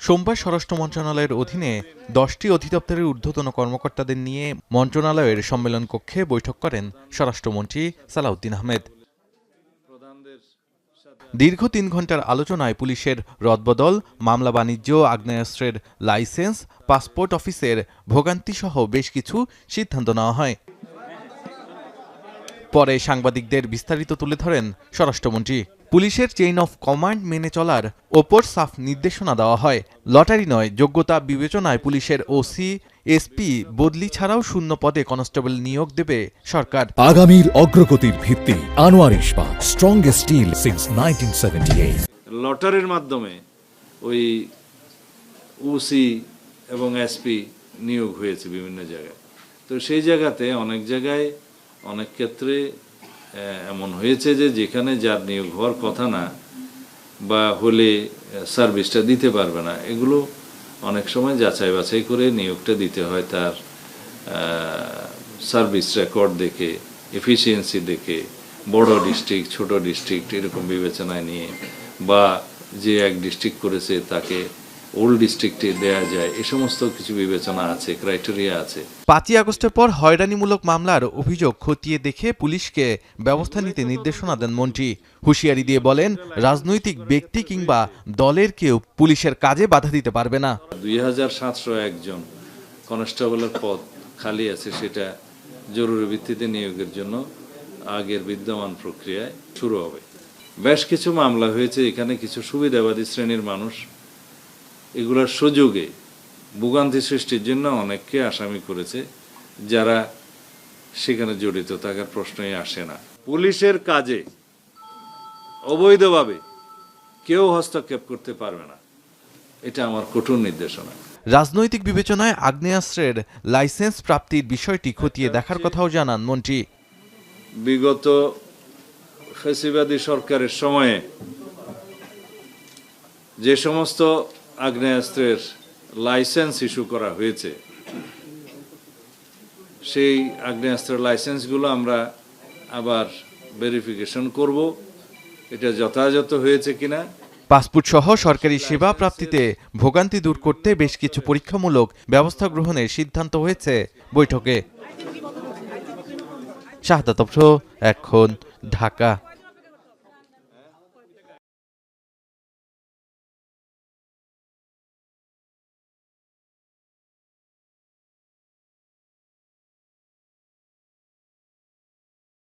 সোমবার স্বরাষ্ট্র মন্ত্রণালয়ের অধীনে 10টি অধিদপ্তরের ঊর্ধ্বতন কর্মকর্তাদের নিয়ে মন্ত্রণালয়ের সম্মেলন কক্ষে বৈঠক করেন স্বরাষ্ট্রমন্ত্রী সালাউদ্দিন আহমেদ। দীর্ঘ 3 ঘণ্টার আলোচনায় পুলিশের রদবদল, মামলা বাণিজ্য, আগ্নেয়াস্ত্রের লাইসেন্স, পাসপোর্ট অফিসের ভোগান্তিসহ বেশ কিছু সিদ্ধান্ত নেওয়া হয়। পরে সাংবাদিকদের বিস্তারিত তুলে ধরেন স্বরাষ্ট্রমন্ত্রী। পুলিশের চেইন অফ কমান্ড মেনে চলার ওপর সাফ নির্দেশনা দেওয়া হয়। লটারি নয়, যোগ্যতা বিবেচনায় পুলিশের ওসি, এসপি বদলি ছাড়াও শূন্য পদে কনস্টেবল নিয়োগ দেবে সরকার। আগামীর অগ্রগতির ভিত্তি আনোয়ার ইস্পাত, স্ট্রংগেস্ট স্টিল সিন্স 1978। লটারির মাধ্যমে ওই ওসি এবং এসপি নিয়োগ হয়েছে বিভিন্ন জায়গায়। তো সেই জায়গাতে অনেক জায়গায় অনেক ক্ষেত্রে এমন হয়েছে যে যেখানে যার নিয়োগ হওয়ার কথা না বা হলে সার্ভিসটা দিতে পারবে না, এগুলো অনেক সময় যাচাই বাছাই করে নিয়োগটা দিতে হয় তার সার্ভিস রেকর্ড দেখে, এফিসিয়েন্সি দেখে, বড় ডিস্ট্রিক্ট ছোট ডিস্ট্রিক্ট এরকম বিবেচনায় নিয়ে, বা যে এক ডিস্ট্রিক্ট করেছে তাকে ওল্ড ডিস্ট্রিক্টে দেয়া যায়, এ সমস্ত কিছু বিবেচনা আছে, ক্রাইটেরিয়া আছে। 5ই আগস্টের পর হয়রানিমূলক মামলার অভিযোগ খতিয়ে দেখে পুলিশকে ব্যবস্থা নিতে নির্দেশনা দেন মন্ত্রী। হুঁশিয়ারি দিয়ে বলেন, রাজনৈতিক ব্যক্তি কিংবা দলের কেউ পুলিশের কাজে বাধা দিতে পারবে না। 2701 জন কনস্টেবলের পদ খালি আছে, সেটা জরুরি ভিত্তিতে নিয়োগের জন্য আগের বিদ্যমান প্রক্রিয়ায় শুরু হবে। বেশ কিছু মামলা হয়েছে, এখানে কিছু সুবিধাবাদী শ্রেণীর মানুষ এগুলোর সুযোগে ভোগান্তি সৃষ্টির জন্য অনেককে আসামি করেছে, যারা সেখানে জড়িত থাকার প্রশ্নই আসে না। পুলিশের কাজে অবৈধভাবে কেউ হস্তক্ষেপ করতে পারবে না, এটা আমার কঠোর নির্দেশনা। রাজনৈতিক বিবেচনায় আগ্নেয়াস্ত্রের লাইসেন্স প্রাপ্তির বিষয়টি খতিয়ে দেখার কথাও জানান মন্ত্রী। বিগত ফ্যাসিবাদী সরকারের সময়ে যে সমস্ত আগ্নেয়াস্ত্রের লাইসেন্স ইস্যু করা হয়েছে, সেই আগ্নেয়াস্ত্রের লাইসেন্সগুলো আমরা আবার ভেরিফিকেশন করব, এটা যথাযথ হয়েছে কিনা। পাসপোর্ট সহ সরকারি সেবা প্রাপ্তিতে ভোগান্তি দূর করতে বেশ কিছু পরীক্ষামূলক ব্যবস্থা গ্রহণের সিদ্ধান্ত হয়েছে বৈঠকে। শাহাদাত, এখন ঢাকা।